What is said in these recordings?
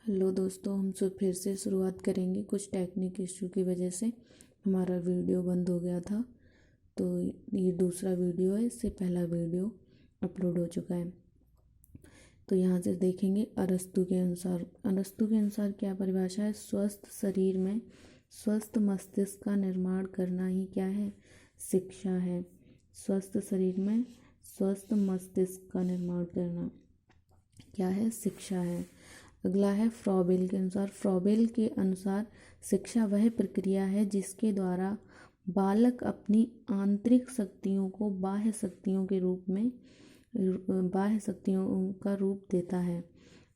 Hello दोस्तों, हम फिर से शुरुआत करेंगे। कुछ टेक्निक इशू की वजह से हमारा वीडियो बंद हो गया था। तो ये दूसरा वीडियो है, इससे पहला वीडियो अपलोड हो चुका है। तो यहाँ से देखेंगे अरस्तु के अनुसार क्या परिभाषा है। स्वस्थ शरीर में स्वस्थ मस्तिष्क का निर्माण करना ही क्या है, शिक्षा है। स्वस्थ शरीर में स्वस्थ मस्तिष्क का निर्माण करना क्या है, शिक्षा है। अगला है फ्रॉबेल के अनुसार शिक्षा वह प्रक्रिया है जिसके द्वारा बालक अपनी आंतरिक शक्तियों को बाह्य शक्तियों का रूप देता है।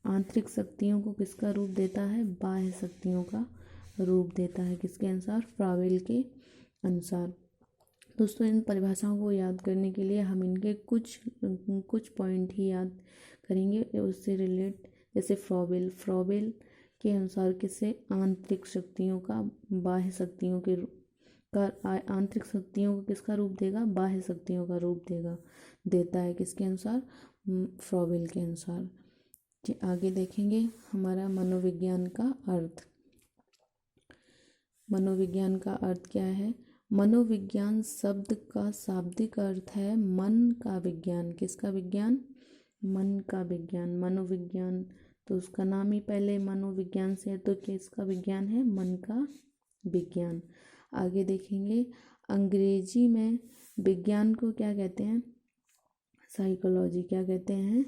आंतरिक शक्तियों को किसका रूप देता है, बाह्य शक्तियों का रूप देता है। किसके अनुसार, फ्रॉबेल के अनुसार। दोस्तों, इन परिभाषाओं को याद करने के लिए हम इनके कुछ पॉइंट ही याद करेंगे उससे रिलेट। जैसे फ्रॉबेल के अनुसार किसे आंतरिक शक्तियों का बाह्य शक्तियों के आंतरिक शक्तियों को किसका रूप देगा, बाह्य शक्तियों का रूप देता है। किसके अनुसार, फ्रॉबेल के अनुसार। आगे देखेंगे हमारा मनोविज्ञान का अर्थ। मनोविज्ञान का अर्थ क्या है। मनोविज्ञान शब्द का शाब्दिक अर्थ है मन का विज्ञान। किसका विज्ञान, मन का विज्ञान। मनोविज्ञान तो उसका नाम ही पहले मनोविज्ञान से है, तो किसका विज्ञान है, मन का विज्ञान। आगे देखेंगे अंग्रेजी में विज्ञान को क्या कहते हैं, साइकोलॉजी। क्या कहते हैं,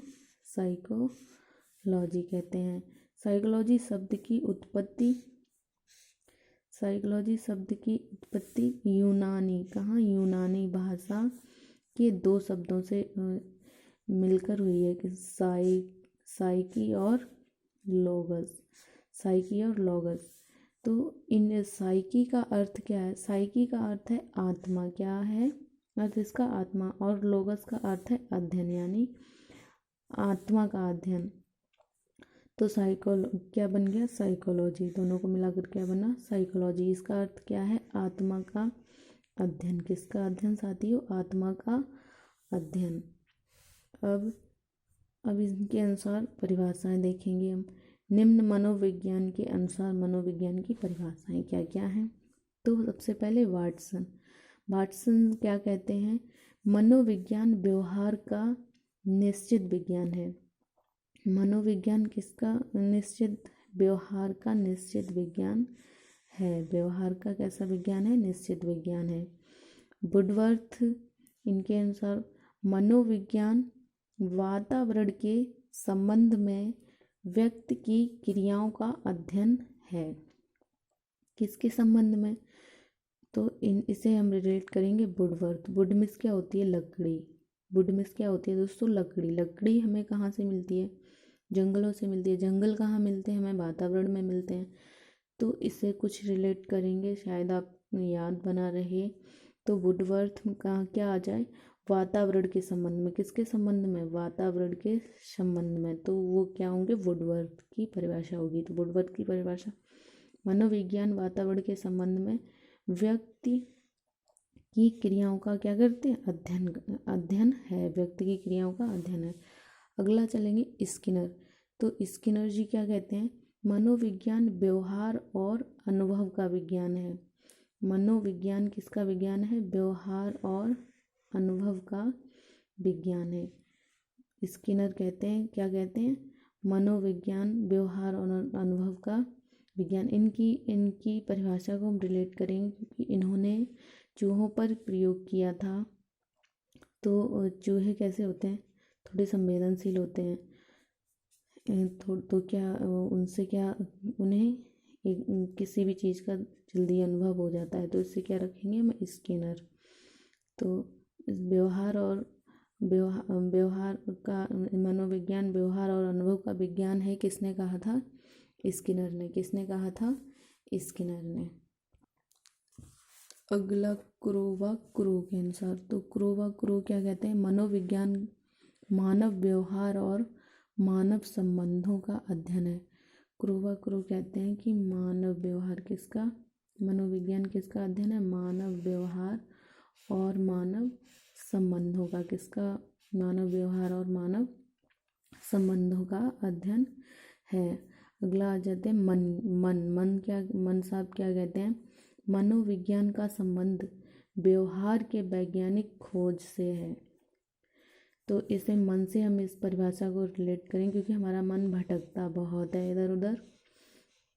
साइकोलॉजी कहते हैं। साइकोलॉजी शब्द की उत्पत्ति यूनानी भाषा के दो शब्दों से मिलकर हुई है कि साइकी और लोगस। तो इन साइकी का अर्थ क्या है, साइकी का अर्थ है आत्मा। क्या है अर्थ इसका, आत्मा। और लोगस का अर्थ है अध्ययन, यानी आत्मा का अध्ययन। तो क्या बन गया, साइकोलॉजी। दोनों को मिलाकर क्या बना, साइकोलॉजी। इसका अर्थ क्या है, आत्मा का अध्ययन। किसका अध्ययन साथियों, आत्मा का अध्ययन। अब इनके अनुसार परिभाषाएं देखेंगे हम। निम्न मनोविज्ञान के अनुसार मनोविज्ञान की परिभाषाएं क्या क्या हैं। तो सबसे पहले वाटसन क्या कहते हैं, मनोविज्ञान व्यवहार का निश्चित विज्ञान है। मनोविज्ञान किसका, व्यवहार का निश्चित विज्ञान है। व्यवहार का कैसा विज्ञान है, निश्चित विज्ञान है। वुडवर्थ इनके अनुसार मनोविज्ञान वातावरण के संबंध में व्यक्ति की क्रियाओं का अध्ययन है। किसके संबंध में, तो इसे हम रिलेट करेंगे वुडवर्थ। वुडमिस क्या होती है, लकड़ी। वुडमिस क्या होती है दोस्तों, लकड़ी हमें कहाँ से मिलती है, जंगलों से मिलती है। जंगल कहाँ मिलते हैं, हमें वातावरण में मिलते हैं। तो इससे कुछ रिलेट करेंगे, शायद आप याद बना रहे। तो वुडवर्थ का क्या आ जाए, वातावरण के संबंध में। किसके संबंध में, वातावरण के संबंध में। तो वो क्या होंगे, वुडवर्थ की परिभाषा होगी। तो वुडवर्थ की परिभाषा, मनोविज्ञान वातावरण के संबंध में व्यक्ति की क्रियाओं का क्या करते हैं, अध्ययन है। व्यक्ति की क्रियाओं का अध्ययन है। अगला चलेंगे स्किनर। तो स्किनर जी क्या कहते हैं, मनोविज्ञान व्यवहार और अनुभव का विज्ञान है। मनोविज्ञान किसका विज्ञान है, व्यवहार और अनुभव का विज्ञान है। स्किनर कहते हैं, क्या कहते हैं, मनोविज्ञान व्यवहार और अनुभव का विज्ञान। इनकी परिभाषा को हम रिलेट करेंगे क्योंकि इन्होंने चूहों पर प्रयोग किया था। तो चूहे कैसे होते हैं, थोड़े संवेदनशील होते हैं। तो क्या उनसे क्या उन्हें किसी भी चीज़ का जल्दी अनुभव हो जाता है। तो इससे क्या रखेंगे हम, स्किनर। तो व्यवहार का मनोविज्ञान व्यवहार और अनुभव का विज्ञान है। किसने कहा था, स्किनर ने। किसने कहा था, स्किनर ने। अगला क्रो के अनुसार। तो क्रो क्या कहते हैं, मनोविज्ञान मानव व्यवहार और मानव संबंधों का अध्ययन है। क्रो कहते हैं कि मानव व्यवहार किसका, मनोविज्ञान किसका अध्ययन है, मानव व्यवहार और मानव संबंधों का। किसका, मानव व्यवहार और मानव संबंधों का अध्ययन है। अगला आ जाते हैं मन। मन साहब क्या कहते हैं, मनोविज्ञान का संबंध व्यवहार के वैज्ञानिक खोज से है। तो इसे मन से हम इस परिभाषा को रिलेट करें, क्योंकि हमारा मन भटकता बहुत है इधर उधर।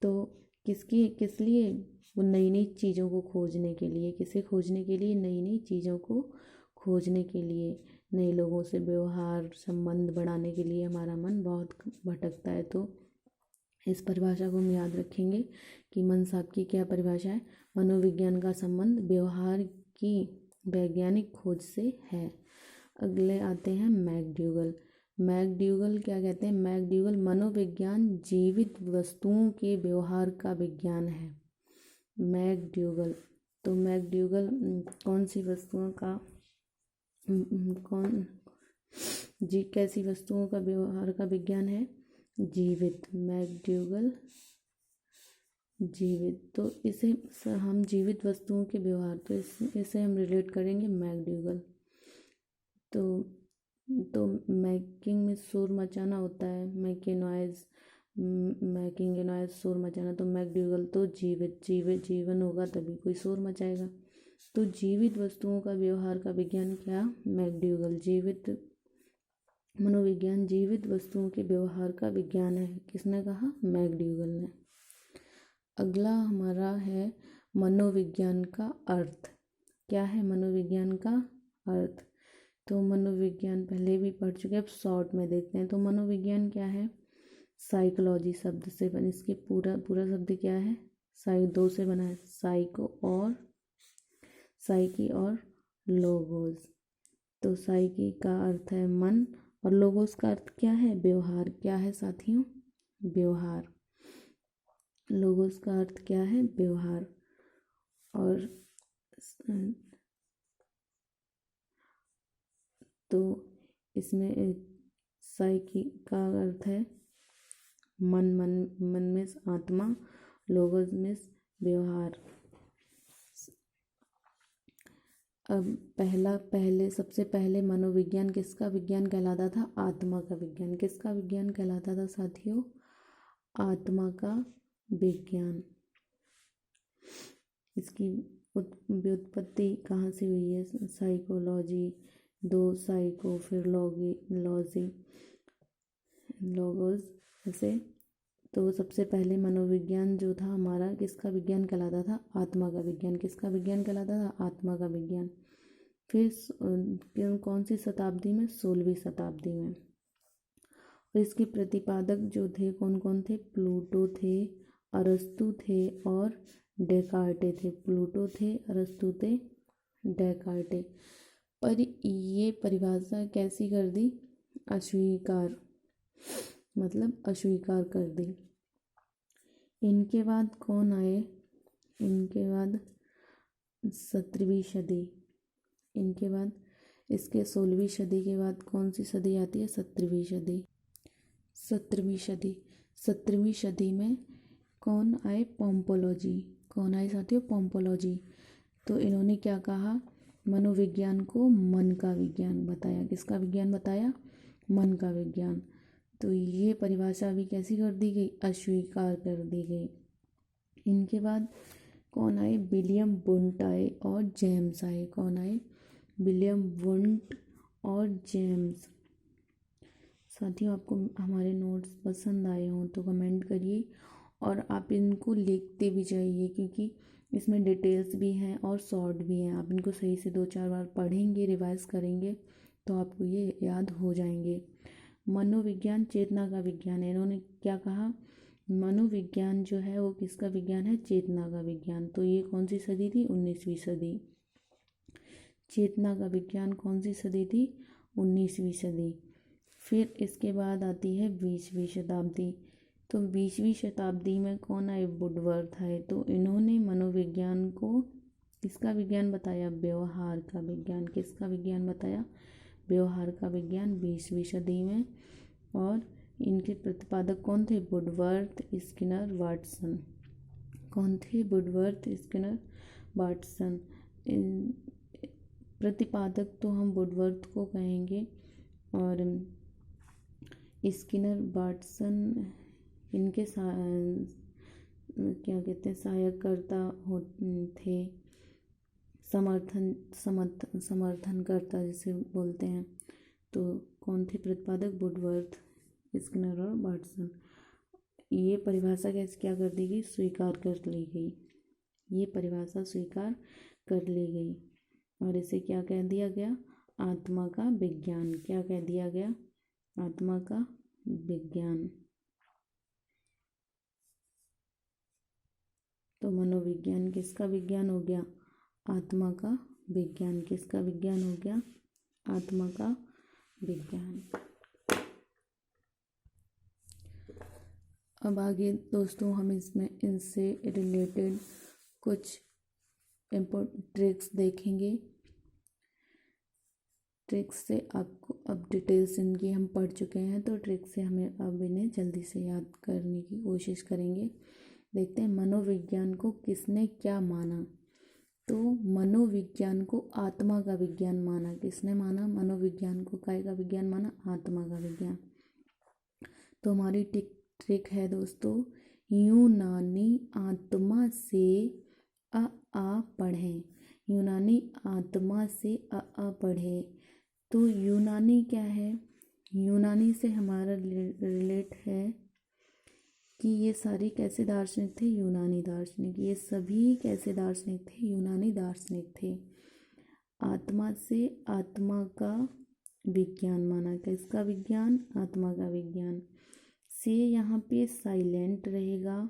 तो किस लिए, वो नई नई चीज़ों को खोजने के लिए, किसे खोजने के लिए, नई नई चीज़ों को खोजने के लिए, नए लोगों से व्यवहार संबंध बढ़ाने के लिए हमारा मन बहुत भटकता है। तो इस परिभाषा को हम याद रखेंगे कि मन साहब की क्या परिभाषा है, मनोविज्ञान का संबंध व्यवहार की वैज्ञानिक खोज से है। अगले आते हैं मैकडूगल। मैकडूगल क्या कहते हैं, मैकडूगल मनोविज्ञान जीवित वस्तुओं के व्यवहार का विज्ञान है। मैकडूगल, तो मैकडूगल कौन सी वस्तुओं का कैसी वस्तुओं का व्यवहार का विज्ञान है, जीवित। मैकडूगल जीवित, तो इसे हम जीवित वस्तुओं के व्यवहार, तो इसे हम रिलेट करेंगे मैकडूगल। तो मैकिंग में शोर मचाना होता है, मैकिंग नॉइज शोर मचाना, तो मैकडूगल तो जीवन होगा तभी कोई शोर मचाएगा। तो जीवित वस्तुओं का व्यवहार का विज्ञान क्या, मैकडूगल। जीवित मनोविज्ञान जीवित वस्तुओं के व्यवहार का विज्ञान है, किसने कहा, मैकडूगल ने। अगला हमारा है मनोविज्ञान का अर्थ। क्या है मनोविज्ञान का अर्थ, तो मनोविज्ञान पहले भी पढ़ चुके हैं, अब शॉर्ट में देखते हैं। तो मनोविज्ञान क्या है, साइकोलॉजी शब्द से बने, इसके पूरा शब्द क्या है, दो से बना है, साइकी और लोगोस। तो साइकी का अर्थ है मन, और लोगोस का अर्थ क्या है, व्यवहार। क्या है साथियों, व्यवहार। लोगोस का अर्थ क्या है, व्यवहार। और तो इसमें साइकी का अर्थ है मन में आत्मा, लोगोस में व्यवहार। अब सबसे पहले मनोविज्ञान किसका विज्ञान कहलाता था, आत्मा का विज्ञान। किसका विज्ञान कहलाता था साथियों, आत्मा का विज्ञान। इसकी व्युत्पत्ति कहाँ से हुई है, साइकोलॉजी, साइको, फिर लॉजी, लोगोस ऐसे। तो सबसे पहले मनोविज्ञान जो था हमारा किसका विज्ञान कहलाता था, आत्मा का विज्ञान। किसका विज्ञान कहलाता था, आत्मा का विज्ञान। फिर कौन सी शताब्दी में, 16वीं शताब्दी में। और इसके प्रतिपादक जो थे कौन कौन थे, प्लूटो थे, अरस्तु थे और डेकार्टे थे। प्लूटो थे, अरस्तु थे, डेकार्टे। पर ये परिभाषा कैसी कर दी, अस्वीकार, मतलब अस्वीकार कर दी। इनके बाद कौन आए, इनके बाद 17वीं सदी। इनके बाद इसके 16वीं सदी के बाद कौन सी सदी आती है, 17वीं सदी। 17वीं सदी में कौन आए, पोम्पोलॉजी। कौन आए साथियों, पोम्पोलॉजी। तो इन्होंने क्या कहा, मनोविज्ञान को मन का विज्ञान बताया। किसका विज्ञान बताया, मन का विज्ञान। तो ये परिभाषा भी कैसी कर दी गई, अस्वीकार कर दी गई। इनके बाद कौन आए, विलियम वुंट आए और जेम्स आए। कौन आए, विलियम वुंट और जेम्स। साथियों आपको हमारे नोट्स पसंद आए हों तो कमेंट करिए, और आप इनको लिखते भी जाइए, क्योंकि इसमें डिटेल्स भी हैं और शॉर्ट भी हैं। आप इनको सही से 2-4 बार पढ़ेंगे, रिवाइज करेंगे तो आपको ये याद हो जाएंगे। मनोविज्ञान चेतना का विज्ञान है। इन्होंने क्या कहा, मनोविज्ञान जो है वो किसका विज्ञान है, चेतना का विज्ञान। तो ये कौन सी सदी थी, 19वीं सदी। चेतना का विज्ञान कौन सी सदी थी, 19वीं सदी। फिर इसके बाद आती है 20वीं शताब्दी। तो 20वीं शताब्दी में कौन आए, वुडवर्थ आए। तो इन्होंने मनोविज्ञान को किसका विज्ञान बताया, व्यवहार का विज्ञान। किसका विज्ञान बताया, व्यवहार का विज्ञान 20वीं सदी में। और इनके प्रतिपादक कौन थे, वुडवर्थ, स्किनर, वाटसन। कौन थे, वुडवर्थ, स्किनर, वाटसन। प्रतिपादक तो हम वुडवर्थ को कहेंगे, और स्किनर, वाटसन इनके क्या कहते हैं, सहायकर्ता हो थे, समर्थनकर्ता जिसे बोलते हैं। तो कौन थे प्रतिपादक? वुडवर्थ, स्किनर और वाटसन। ये परिभाषा कैसे क्या कर दी गई? स्वीकार कर ली गई। ये परिभाषा स्वीकार कर ली गई और इसे क्या कह दिया गया? आत्मा का विज्ञान। क्या कह दिया गया? आत्मा का विज्ञान। तो मनोविज्ञान किसका विज्ञान हो गया? आत्मा का विज्ञान। किसका विज्ञान हो गया? आत्मा का विज्ञान। अब आगे दोस्तों हम इसमें इनसे रिलेटेड कुछ इम्पोर्टेंट ट्रिक्स देखेंगे। ट्रिक्स से आपको अब डिटेल्स इनकी हम पढ़ चुके हैं, तो ट्रिक्स से हमें अब इन्हें जल्दी से याद करने की कोशिश करेंगे। देखते हैं मनोविज्ञान को किसने क्या माना। तो मनोविज्ञान को आत्मा का विज्ञान माना। किसने माना? मनोविज्ञान को काय का विज्ञान माना? आत्मा का विज्ञान। तो हमारी ट्रिक है दोस्तों, यूनानी आत्मा से अ पढ़ें। यूनानी आत्मा से अ पढ़ें। तो यूनानी क्या है? यूनानी से हमारा रिलेट है कि ये सारे कैसे दार्शनिक थे? यूनानी दार्शनिक। ये सभी कैसे दार्शनिक थे? यूनानी दार्शनिक थे। आत्मा से आत्मा का विज्ञान माना। किसका विज्ञान? आत्मा का विज्ञान। से यहाँ पे साइलेंट रहेगा।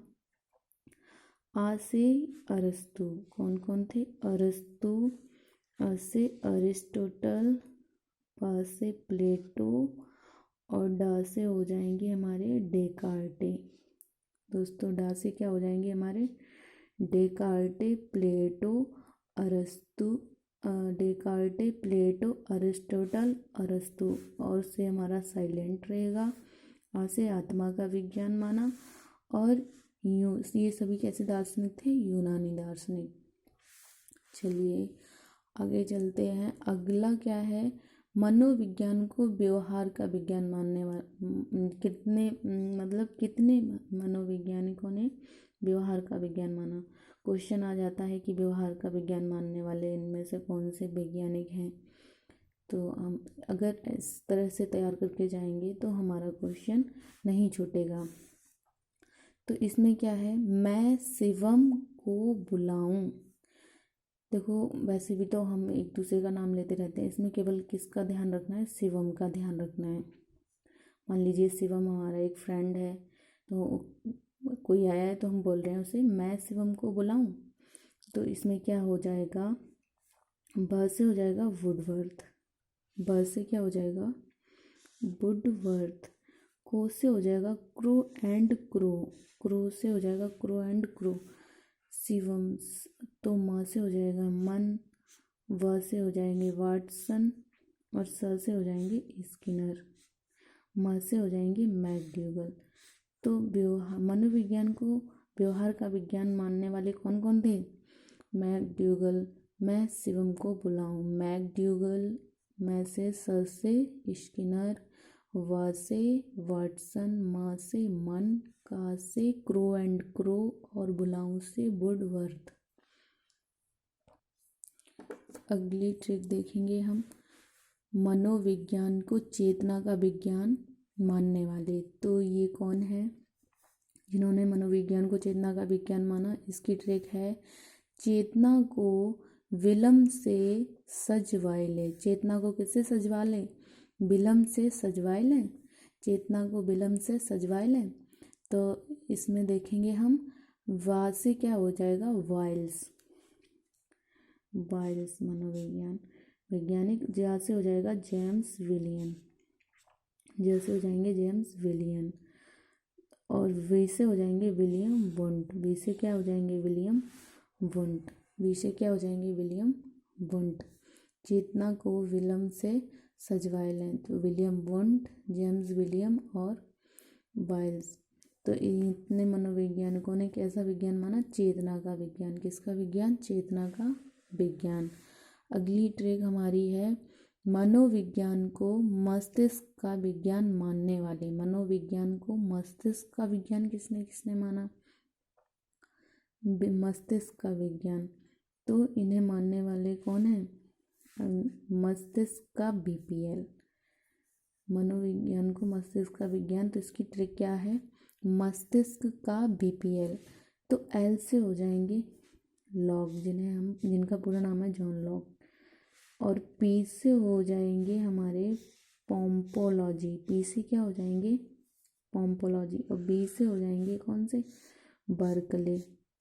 आ से अरस्तु। कौन कौन थे? अरस्तु। अ से अरिस्टोटल। प से प्लेटो और डा से हो जाएंगे हमारे डेकार्टे। दोस्तों डा से क्या हो जाएंगे हमारे? डेकार्टे, प्लेटो, अरस्तु, डेकार्टे, प्लेटो, अरिस्टोटल, अरस्तु। और से हमारा साइलेंट रहेगा। आ से आत्मा का विज्ञान माना। और ये सभी कैसे दार्शनिक थे? यूनानी दार्शनिक। चलिए आगे चलते हैं। अगला क्या है? मनोविज्ञान को व्यवहार का विज्ञान मानने वाले कितने मनोवैज्ञानिकों ने व्यवहार का विज्ञान माना? क्वेश्चन आ जाता है कि व्यवहार का विज्ञान मानने वाले इनमें से कौन से वैज्ञानिक हैं। तो हम अगर इस तरह से तैयार करके जाएंगे तो हमारा क्वेश्चन नहीं छूटेगा। तो इसमें क्या है? मैं शिवम को बुलाऊं। देखो वैसे भी तो हम एक दूसरे का नाम लेते रहते हैं, इसमें केवल किसका ध्यान रखना है? शिवम का ध्यान रखना है। मान लीजिए शिवम हमारा एक फ्रेंड है, तो कोई आया है तो हम बोल रहे हैं उसे मैं शिवम को बुलाऊं। तो इसमें क्या हो जाएगा? ब से हो जाएगा वुडवर्थ। ब से क्या हो जाएगा? वुडवर्थ। को से हो जाएगा क्रो एंड क्रो। क्रो से हो जाएगा क्रो एंड क्रो। शिवम। तो माँ से हो जाएगा मन। व से हो जाएंगे वाटसन और स से हो जाएंगे स्किनर। म से हो जाएंगे मैकडूगल। तो मनोविज्ञान को व्यवहार का विज्ञान मानने वाले कौन कौन थे? मैकडूगल। मैं शिवम को बुलाऊं। मैकडूगल। मैं से स से स्किनर। व से वाटसन। म से मन। का से क्रो एंड क्रो और बुलाऊं से वुडवर्थ। अगली ट्रिक देखेंगे हम, मनोविज्ञान को चेतना का विज्ञान मानने वाले। तो ये कौन है जिन्होंने मनोविज्ञान को चेतना का विज्ञान माना? इसकी ट्रिक है, चेतना को विलंब से सजवाए ले। चेतना को किससे सजवा ले? विलंब से सजवाए ले। चेतना को विलंब से सजवाए ले। तो इसमें देखेंगे हम वा से क्या हो जाएगा? वाइल्स। वाइल्स मनोविज्ञान वैज्ञानिक। जा से हो जाएगा जेम्स विलियन। जैसे हो जाएंगे जेम्स विलियन। और वी से हो जाएंगे विलियम वुंट। वी से क्या हो जाएंगे? William Wundt. वी से क्या हो जाएंगे? William Wundt. चेतना को विलंब से सजवाए लें। तो विलियम वुंट, जेम्स विलियम और वाइल्स। तो इतने मनोवैज्ञानिकों ने कैसा विज्ञान माना? चेतना का विज्ञान। किसका विज्ञान? चेतना का विज्ञान। अगली ट्रिक हमारी है, मनोविज्ञान को मस्तिष्क का विज्ञान मानने वाले, मनोविज्ञान को मस्तिष्क का विज्ञान किसने किसने माना? मस्तिष्क का विज्ञान। तो इन्हें मानने वाले कौन है? मस्तिष्क का बीपीएल। मनोविज्ञान को मस्तिष्क का विज्ञान, तो इसकी ट्रिक क्या है? मस्तिष्क का बीपीएल। तो एल से हो जाएंगे लॉग, जिनका पूरा नाम है जॉन लॉग, और पी से हो जाएंगे हमारे पोम्पोलॉजी, पी से क्या हो जाएंगे? पोम्पोलॉजी। और बी से हो जाएंगे कौन से? बर्कले।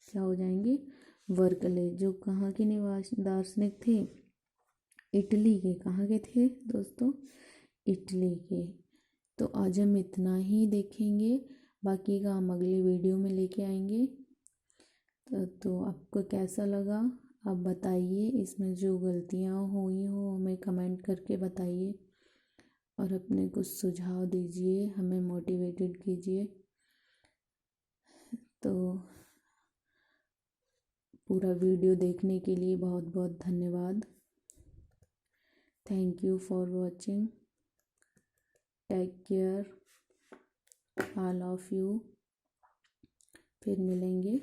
क्या हो जाएंगे? बर्कले, जो कहाँ के दार्शनिक थे? इटली के। कहाँ के थे दोस्तों? इटली के। तो आज हम इतना ही देखेंगे, बाकी का हम अगले वीडियो में लेके आएंगे। तो आपको कैसा लगा आप बताइए, इसमें जो गलतियाँ हुई हो हमें कमेंट करके बताइए, और अपने कुछ सुझाव दीजिए, हमें मोटिवेटेड कीजिए। तो पूरा वीडियो देखने के लिए बहुत बहुत धन्यवाद। Thank you for watching. Take care all of you. फिर मिलेंगे।